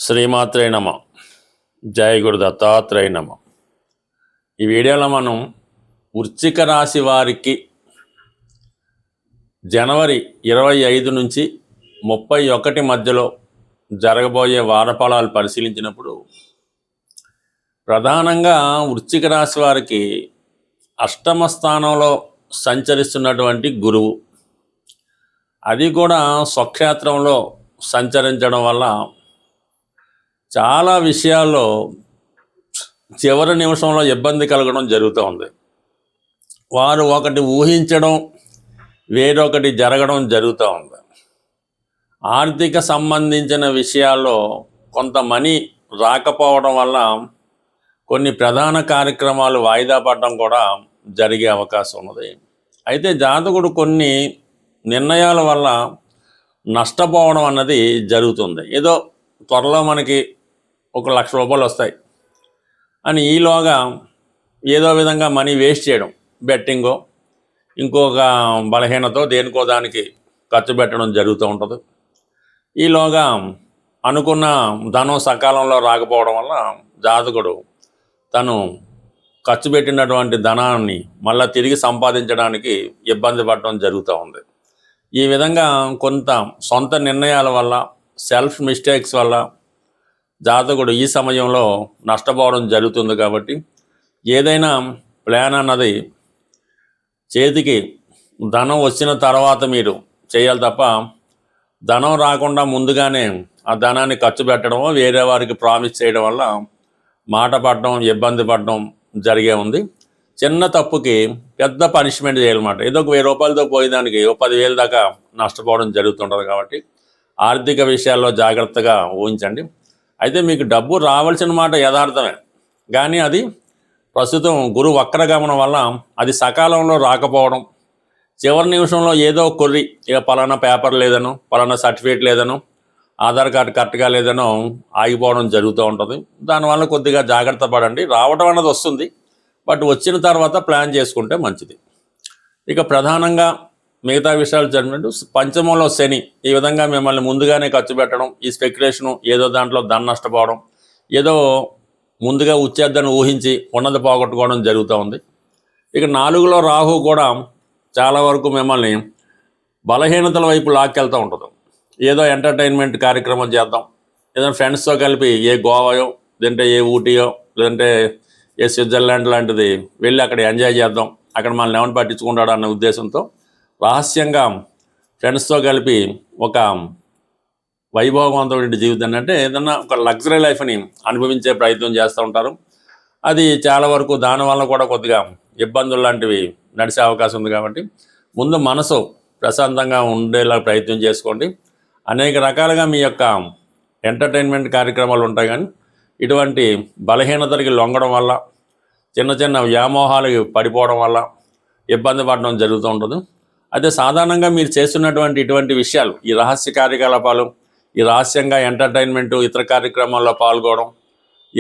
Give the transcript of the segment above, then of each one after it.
శ్రీమాత్రే నమ. జయ గురు దత్తాత్రేయ నమ. ఈ వీడియోలో మనం వృశ్చిక రాశి వారికి జనవరి 25 నుంచి 31 మధ్యలో జరగబోయే వారఫలాలు పరిశీలించినప్పుడు ప్రధానంగా వృశ్చిక రాశి వారికి అష్టమ స్థానంలో సంచరిస్తున్నటువంటి గురువు, అది కూడా స్వక్షేత్రంలో సంచరించడం వల్ల చాలా విషయాల్లో చివరి నిమిషంలో ఇబ్బంది కలగడం జరుగుతూ ఉంది. వారు ఒకటి ఊహించడం, వేరొకటి జరగడం జరుగుతూ ఉంది. ఆర్థిక సంబంధించిన విషయాల్లో కొంత మనీ రాకపోవడం వల్ల కొన్ని ప్రధాన కార్యక్రమాలు వాయిదా పడడం కూడా జరిగే అవకాశం ఉన్నది. అయితే జాతకుడు కొన్ని నిర్ణయాల వల్ల నష్టపోవడం అన్నది జరుగుతుంది. ఏదో త్వరలో మనకి 1,00,000 రూపాయలు వస్తాయి అని ఈలోగా ఏదో విధంగా మనీ వేస్ట్ చేయడం, బెట్టింగో ఇంకొక బలహీనతో దేనికో దానికి ఖర్చు పెట్టడం జరుగుతూ ఉంటుంది. ఈలోగా అనుకున్న ధనం సకాలంలో రాకపోవడం వల్ల జాతకుడు తను ఖర్చు పెట్టినటువంటి ధనాన్ని మళ్ళీ తిరిగి సంపాదించడానికి ఇబ్బంది పడడం జరుగుతూ ఉంది. ఈ విధంగా కొంత సొంత నిర్ణయాల వల్ల, సెల్ఫ్ మిస్టేక్స్ వల్ల జాతకుడు ఈ సమయంలో నష్టపోవడం జరుగుతుంది. కాబట్టి ఏదైనా ప్లాన్ అన్నది చేతికి ధనం వచ్చిన తర్వాత మీరు చేయాలి తప్ప ధనం రాకుండా ముందుగానే ఆ ధనాన్ని ఖర్చు పెట్టడమో వేరే వారికి ప్రామిస్ చేయడం వల్ల మాట పడడం, ఇబ్బంది పడడం జరిగే ఉంది. చిన్న తప్పుకి పెద్ద పనిష్మెంట్ చేయాలన్నమాట. ఏదో ఒక 1000 రూపాయలతో పోయేదానికి 10,000 దాకా నష్టపోవడం జరుగుతుంటుంది. కాబట్టి ఆర్థిక విషయాల్లో జాగ్రత్తగా ఊహించండి. అయితే మీకు డబ్బు రావాల్సిన మాట యథార్థమే, కానీ అది ప్రస్తుతం గురు వక్రగమనం వల్ల అది సకాలంలో రాకపోవడం, చివరి నిమిషంలో ఏదో కొర్రి ఇక పలానా పేపర్ లేదనో, పలానా సర్టిఫికేట్ లేదనో, ఆధార్ కార్డు కరెక్ట్గా లేదనో ఆగిపోవడం జరుగుతూ ఉంటుంది. దానివల్ల కొద్దిగా జాగ్రత్త పడండి. రావడం అన్నది వస్తుంది, బట్ వచ్చిన తర్వాత ప్లాన్ చేసుకుంటే మంచిది. ఇక ప్రధానంగా మిగతా విషయాలు జరిగినట్టు పంచమంలో శని ఈ విధంగా మిమ్మల్ని ముందుగానే ఖర్చు పెట్టడం, ఈ స్పెక్యులేషను, ఏదో దాంట్లో ధన నష్టపోవడం, ఏదో ముందుగా వచ్చేద్దని ఊహించి ఉన్నది పోగొట్టుకోవడం జరుగుతూ ఉంది. ఇక 4లో రాహు కూడా చాలా వరకు మిమ్మల్ని బలహీనతల వైపు లాక్కెళ్తూ ఉంటుంది. ఏదో ఎంటర్టైన్మెంట్ కార్యక్రమం చేద్దాం, ఏదైనా ఫ్రెండ్స్తో కలిపి ఏ గోవాయో, లేదంటే ఏ ఊటీయో, లేదంటే ఏ స్విట్జర్లాండ్ లాంటిది వెళ్ళి అక్కడ ఎంజాయ్ చేద్దాం, అక్కడ మనల్ని ఎవరిని పట్టించుకుంటాడు అన్న ఉద్దేశంతో రహస్యంగా ఫ్రెండ్స్తో కలిపి ఒక వైభవవంతమైన జీవితాన్ని, అంటే ఏదన్నా ఒక లగ్జరీ లైఫ్ని అనుభవించే ప్రయత్నం చేస్తూ ఉంటారు. అది చాలా వరకు దానివల్ల కూడా కొద్దిగా ఇబ్బందులు లాంటివి నడిచే అవకాశం ఉంది. కాబట్టి ముందు మనసు ప్రశాంతంగా ఉండేలా ప్రయత్నం చేసుకోండి. అనేక రకాలుగా మీ యొక్క ఎంటర్టైన్మెంట్ కార్యక్రమాలు ఉంటాయి, కానీ ఇటువంటి బలహీనతలకి లొంగడం వల్ల, చిన్న చిన్న వ్యామోహాలకి పడిపోవడం వల్ల ఇబ్బంది పడడం జరుగుతూ ఉంటుంది. అయితే సాధారణంగా మీరు చేస్తున్నటువంటి ఇటువంటి విషయాలు, ఈ రహస్య కార్యకలాపాలు, ఈ రహస్యంగా ఎంటర్టైన్మెంటు, ఇతర కార్యక్రమాల్లో పాల్గొనడం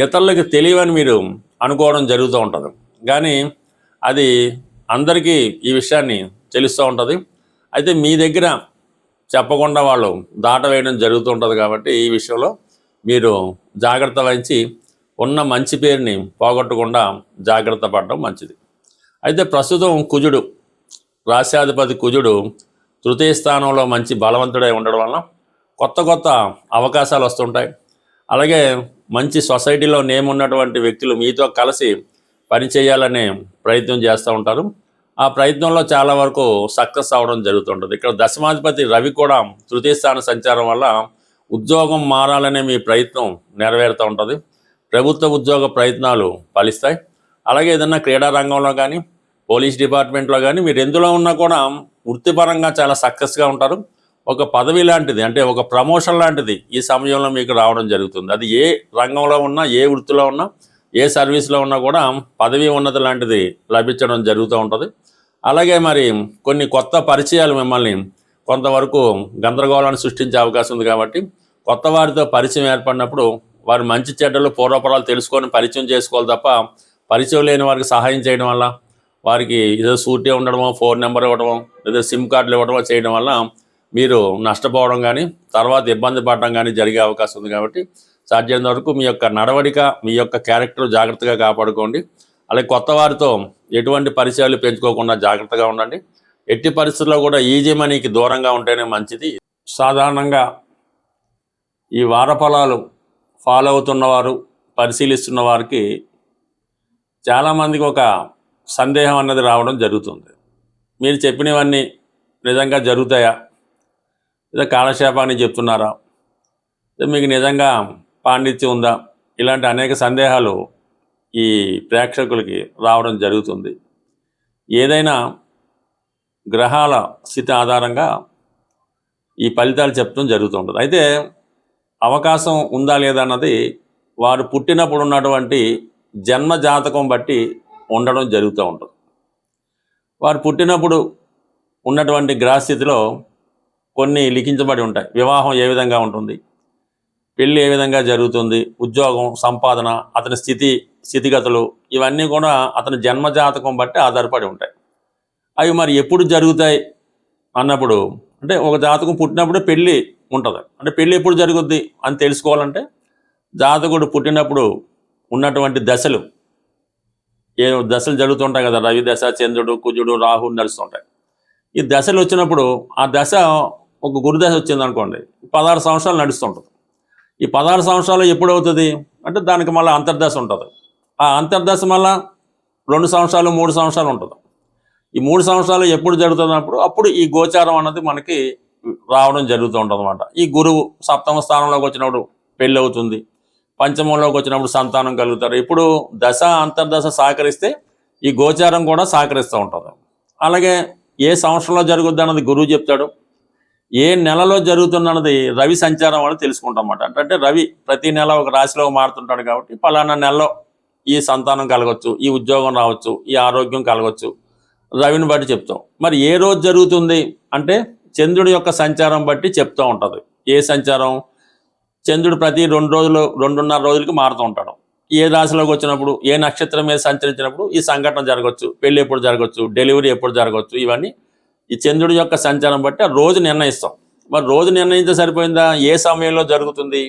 ఇతరులకి తెలియవని మీరు అనుకోవడం జరుగుతూ ఉంటుంది, కానీ అది అందరికీ ఈ విషయాన్ని తెలుస్తూ ఉంటుంది. అయితే మీ దగ్గర చెప్పకుండా వాళ్ళు దాటవేయడం జరుగుతూ ఉంటుంది. కాబట్టి ఈ విషయంలో మీరు జాగ్రత్త వహించి ఉన్న మంచి పేరుని పోగొట్టకుండా జాగ్రత్త పడడం మంచిది. అయితే ప్రస్తుతం కుజుడు, రాశ్యాధిపతి కుజుడు తృతీయ స్థానంలో మంచి బలవంతుడై ఉండడం వల్ల కొత్త కొత్త అవకాశాలు వస్తుంటాయి. అలాగే మంచి సొసైటీలో నేమ్ ఉన్నటువంటి వ్యక్తులు మీతో కలిసి పనిచేయాలనే ప్రయత్నం చేస్తూ ఉంటారు. ఆ ప్రయత్నంలో చాలా వరకు సక్సెస్ అవ్వడం జరుగుతుంటుంది. ఇక్కడ దశమాధిపతి రవి కూడా తృతీయ స్థాన సంచారం వల్ల ఉద్యోగం మారాలనే మీ ప్రయత్నం నెరవేరుతూ ఉంటుంది. ప్రభుత్వ ఉద్యోగ ప్రయత్నాలు ఫలిస్తాయి. అలాగే ఏదన్నా క్రీడా రంగంలో కానీ, పోలీస్ డిపార్ట్మెంట్లో కానీ మీరు ఎందులో ఉన్నా కూడా వృత్తిపరంగా చాలా సక్సెస్గా ఉంటారు. ఒక పదవి లాంటిది, అంటే ఒక ప్రమోషన్ లాంటిది ఈ సమయంలో మీకు రావడం జరుగుతుంది. అది ఏ రంగంలో ఉన్నా, ఏ వృత్తిలో ఉన్నా, ఏ సర్వీస్లో ఉన్నా కూడా పదవి ఉన్నతి లాంటిది లభించడం జరుగుతూ ఉంటుంది. అలాగే మరి కొన్ని కొత్త పరిచయాలు మిమ్మల్ని కొంతవరకు గందరగోళాన్ని సృష్టించే అవకాశం ఉంది. కాబట్టి కొత్త వారితో పరిచయం ఏర్పడినప్పుడు వారి మంచి చెడ్డలు, పూర్వపరాలు తెలుసుకొని పరిచయం చేసుకోవాలి తప్ప పరిచయం లేని వారికి సహాయం చేయడం వల్ల, వారికి ఏదో సూటే ఉండడమో, ఫోన్ నెంబర్ ఇవ్వడమో, లేదా సిమ్ కార్డులు ఇవ్వడమో చేయడం వల్ల మీరు నష్టపోవడం కానీ, తర్వాత ఇబ్బంది పడడం కానీ జరిగే అవకాశం ఉంది. కాబట్టి సాధ్యమైనంత వరకు మీ యొక్క నడవడిక, మీ యొక్క క్యారెక్టర్ జాగ్రత్తగా కాపాడుకోండి. అలాగే కొత్త వారితో ఎటువంటి పరిచయాలు పెంచుకోకుండా జాగ్రత్తగా ఉండండి. ఎట్టి పరిస్థితుల్లో కూడా ఈజీ మనీకి దూరంగా ఉంటేనే మంచిది. సాధారణంగా ఈ వార ఫలాలు ఫాలో అవుతున్నవారు, పరిశీలిస్తున్న వారికి చాలామందికి ఒక సందేహం అన్నది రావడం జరుగుతుంది. మీరు చెప్పినవన్నీ నిజంగా జరుగుతాయా, లేదా కాలక్షేపాన్ని చెప్తున్నారా, మీకు నిజంగా పాండిత్యం ఉందా, ఇలాంటి అనేక సందేహాలు ఈ ప్రేక్షకులకి రావడం జరుగుతుంది. ఏదైనా గ్రహాల స్థితి ఆధారంగా ఈ ఫలితాలు చెప్పడం జరుగుతుంటుంది. అయితే అవకాశం ఉందా లేదా అన్నది వారు పుట్టినప్పుడు ఉన్నటువంటి జన్మ జాతకం బట్టి ఉండడం జరుగుతూ ఉంటుంది. వారు పుట్టినప్పుడు ఉన్నటువంటి గ్రహస్థితిలో కొన్ని లిఖించబడి ఉంటాయి. వివాహం ఏ విధంగా ఉంటుంది, పెళ్ళి ఏ విధంగా జరుగుతుంది, ఉద్యోగం, సంపాదన, అతని స్థితిగతులు, ఇవన్నీ కూడా అతని జన్మజాతకం బట్టి ఆధారపడి ఉంటాయి. అవి మరి ఎప్పుడు జరుగుతాయి అన్నప్పుడు, అంటే ఒక జాతకం పుట్టినప్పుడే పెళ్ళి ఉంటుంది. అంటే పెళ్ళి ఎప్పుడు జరుగుద్ది అని తెలుసుకోవాలంటే జాతకుడు పుట్టినప్పుడు ఉన్నటువంటి దశలు, ఏ దశలు జరుగుతుంటాయి కదా, రవి దశ, చంద్రుడు, కుజుడు, రాహు నడుస్తుంటాయి. ఈ దశలు వచ్చినప్పుడు ఆ దశ ఒక గురుదశ వచ్చింది అనుకోండి, 16 సంవత్సరాలు నడుస్తుంటుంది. ఈ 16 సంవత్సరాలు ఎప్పుడు అవుతుంది అంటే దానికి మళ్ళీ అంతర్దశ ఉంటుంది. ఆ అంతర్దశ మళ్ళీ 2 సంవత్సరాలు 3 సంవత్సరాలు ఉంటుంది. ఈ 3 సంవత్సరాలు ఎప్పుడు జరుగుతున్నప్పుడు అప్పుడు ఈ గోచారం అన్నది మనకి రావడం జరుగుతూ ఉంటుంది అన్నమాట. ఈ గురువు సప్తమ స్థానంలోకి వచ్చినప్పుడు పెళ్ళి అవుతుంది, పంచమంలోకి వచ్చినప్పుడు సంతానం కలుగుతారు. ఇప్పుడు దశ అంతర్దశ సహకరిస్తే ఈ గోచారం కూడా సహకరిస్తూ ఉంటుంది. అలాగే ఏ సంవత్సరంలో జరుగుద్ది అన్నది గురువు చెప్తాడు, ఏ నెలలో జరుగుతున్నది రవి సంచారం అని తెలుసుకుంటాం అన్నమాట. అంటే రవి ప్రతి నెల ఒక రాశిలో మారుతుంటాడు కాబట్టి పలానా నెలలో ఈ సంతానం కలగవచ్చు, ఈ ఉద్యోగం రావచ్చు, ఈ ఆరోగ్యం కలగవచ్చు, రవిని బట్టి చెప్తాం. మరి ఏ రోజు జరుగుతుంది అంటే చంద్రుడి యొక్క సంచారం బట్టి చెప్తూ ఉంటుంది. ఏ సంచారం, చంద్రుడు ప్రతి 2 రోజులు 2.5 రోజులకి మారుతూ ఉంటాడు. ఏ రాశిలోకి వచ్చినప్పుడు, ఏ నక్షత్రం మీద సంచరించినప్పుడు ఈ సంఘటన జరగవచ్చు, పెళ్ళి ఎప్పుడు జరగవచ్చు, డెలివరీ ఎప్పుడు జరగవచ్చు, ఇవన్నీ ఈ చంద్రుడి యొక్క సంచారం బట్టి ఆ రోజు నిర్ణయిస్తాం. మరి రోజు నిర్ణయించే సరిపోయిందా, ఏ సమయంలో జరుగుతుంది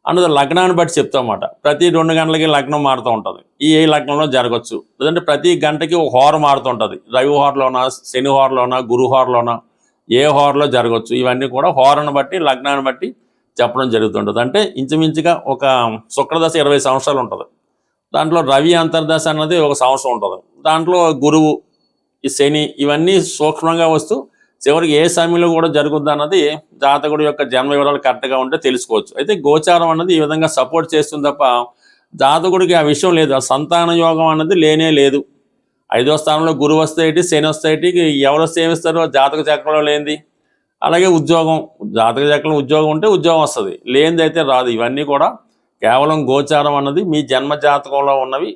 అన్నది లగ్నాన్ని బట్టి చెప్తాం అన్నమాట. ప్రతి 2 గంటలకి లగ్నం మారుతూ ఉంటుంది. ఈ లగ్నంలో జరగవచ్చు, లేదంటే ప్రతి గంటకి ఒక హోర మారుతూ ఉంటుంది. రవి హోరలోనా, శని హోరలోనా, గురు హోరలోనా, ఏ హోరలో జరగవచ్చు. ఇవన్నీ కూడా హోరను బట్టి, లగ్నాన్ని బట్టి చెప్పడం జరుగుతుంటుంది. అంటే ఇంచుమించుగా ఒక శుక్రదశ 20 సంవత్సరాలు ఉంటుంది. దాంట్లో రవి అంతర్దశ అన్నది 1 సంవత్సరం ఉంటుంది. దాంట్లో గురువు, ఈ శని, ఇవన్నీ సూక్ష్మంగా వస్తూ చివరికి ఏ సమయంలో కూడా జరుగుద్ది అన్నది జాతకుడి యొక్క జన్మ వివరాలు కరెక్ట్గా ఉంటే తెలుసుకోవచ్చు. అయితే గోచారం అన్నది ఈ విధంగా సపోర్ట్ చేస్తుంది తప్ప జాతకుడికి ఆ విషయం లేదు. ఆ సంతాన యోగం అన్నది లేనే లేదు. 5వ స్థానంలో గురువు వస్తే ఏంటి, శని వస్తే ఏంటి, ఎవరు వస్తే ఏమిస్తారో జాతక చక్రంలో లేనిది. అలాగే ఉద్యోగం, జాతక చక్రంలో ఉద్యోగం ఉంటే ఉద్యోగం వస్తుంది, లేనిది అయితే రాదు. ఇవన్నీ కూడా కేవలం గోచారం అన్నది మీ జన్మ జాతకంలో ఉన్నవి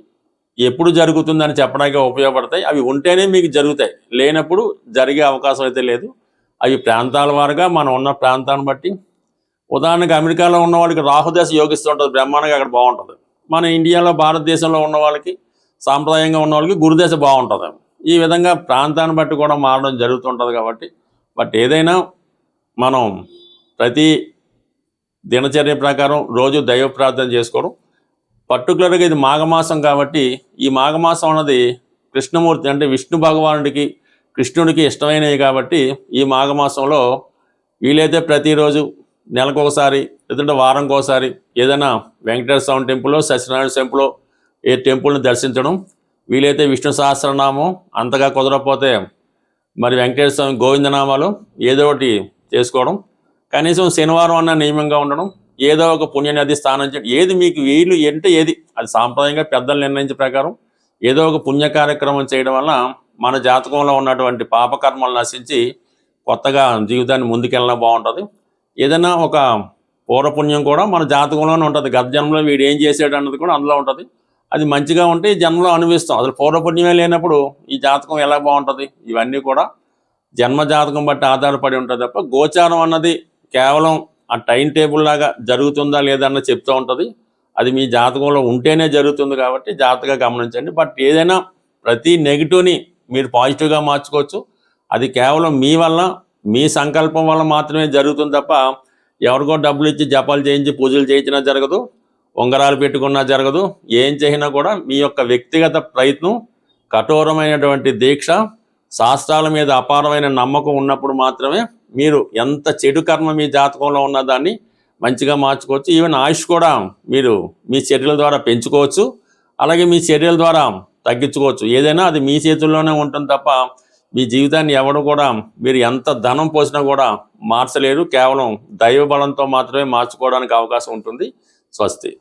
ఎప్పుడు జరుగుతుందని చెప్పడానికి ఉపయోగపడతాయి. అవి ఉంటేనే మీకు జరుగుతాయి, లేనప్పుడు జరిగే అవకాశం అయితే లేదు. అవి ప్రాంతాల వారుగా మనం ఉన్న ప్రాంతాన్ని బట్టి, ఉదాహరణకు అమెరికాలో ఉన్న వాళ్ళకి రాహుదశ యోగిస్తుంటుంది, బ్రహ్మాండంగా అక్కడ బాగుంటుంది. మన ఇండియాలో భారతదేశంలో ఉన్న వాళ్ళకి, సాంప్రదాయంగా ఉన్న వాళ్ళకి గురుదశ బాగుంటుంది. ఈ విధంగా ప్రాంతాన్ని బట్టి కూడా మారడం జరుగుతుంటుంది. కాబట్టి బట్ ఏదైనా మనం ప్రతి దినచర్య ప్రకారం రోజు దైవ ప్రార్థన చేసుకోవడం, పర్టికులర్గా ఇది మాఘమాసం కాబట్టి ఈ మాఘమాసం అన్నది కృష్ణమూర్తి అంటే విష్ణు భగవానుడికి, కృష్ణుడికి ఇష్టమైనవి కాబట్టి ఈ మాఘమాసంలో వీలైతే ప్రతిరోజు నెలకు ఒకసారి లేదంటే వారంకి ఒకసారి ఏదైనా వెంకటేశ్వర స్వామి టెంపుల్లో, సత్యనారాయణ టెంపుల్లో ఏ టెంపుల్ని దర్శించడం, వీలైతే విష్ణు సహస్రనామం, అంతగా కుదరకపోతే మరి వెంకటేశ్వర స్వామి గోవిందనామాలు ఏదో ఒకటి చేసుకోవడం, కనీసం శనివారం అన్న నియమంగా ఉండడం, ఏదో ఒక పుణ్యనది స్నానం చేయడం, ఏది మీకు వీలు అంటే ఏది, అది సాంప్రదాయంగా పెద్దలు నిర్ణయించే ప్రకారం ఏదో ఒక పుణ్య కార్యక్రమం చేయడం వల్ల మన జాతకంలో ఉన్నటువంటి పాపకర్మలు నశించి కొత్తగా జీవితాన్ని ముందుకెళ్ళడం బాగుంటుంది. ఏదైనా ఒక పూర్వపుణ్యం కూడా మన జాతకంలోనే ఉంటుంది. గత జన్మలో వీడు ఏం చేసాడు అన్నది కూడా అందులో ఉంటుంది. అది మంచిగా ఉంటే ఈ జన్మలో అనుభవిస్తాం. అసలు పూర్వపుణ్యమే లేనప్పుడు ఈ జాతకం ఎలా బాగుంటుంది. ఇవన్నీ కూడా జన్మ జాతకం బట్టి ఆధారపడి ఉంటుంది తప్ప గోచారం అన్నది కేవలం ఆ టైం టేబుల్ లాగా జరుగుతుందా లేదా అన్నది చెప్తూ ఉంటుంది. అది మీ జాతకంలో ఉంటేనే జరుగుతుంది కాబట్టి జాగ్రత్తగా గమనించండి. బట్ ఏదైనా ప్రతి నెగిటివ్ని మీరు పాజిటివ్గా మార్చుకోవచ్చు. అది కేవలం మీ వల్ల, మీ సంకల్పం వల్ల మాత్రమే జరుగుతుంది తప్ప ఎవరికో డబ్బులు ఇచ్చి జపాలు చేయించి పూజలు చేయించినా జరగదు, ఉంగరాలు పెట్టుకున్నా జరగదు. ఏం చేసినా కూడా మీ యొక్క వ్యక్తిగత ప్రయత్నం, కఠోరమైనటువంటి దీక్ష, శాస్త్రాల మీద అపారమైన నమ్మకం ఉన్నప్పుడు మాత్రమే మీరు ఎంత చెడు కర్మ మీ జాతకంలో ఉన్న దాన్ని మంచిగా మార్చుకోవచ్చు. ఈవెన్ ఆయుష్ కూడా మీరు మీ చర్యల ద్వారా పెంచుకోవచ్చు, అలాగే మీ చర్యల ద్వారా తగ్గించుకోవచ్చు. ఏదైనా అది మీ చేతుల్లోనే ఉంటుంది తప్ప మీ జీవితాన్ని ఎవడు కూడా మీరు ఎంత ధనం పోసినా కూడా మార్చలేరు. కేవలం దైవ బలంతో మాత్రమే మార్చుకోవడానికి అవకాశం ఉంటుంది. స్వస్తి.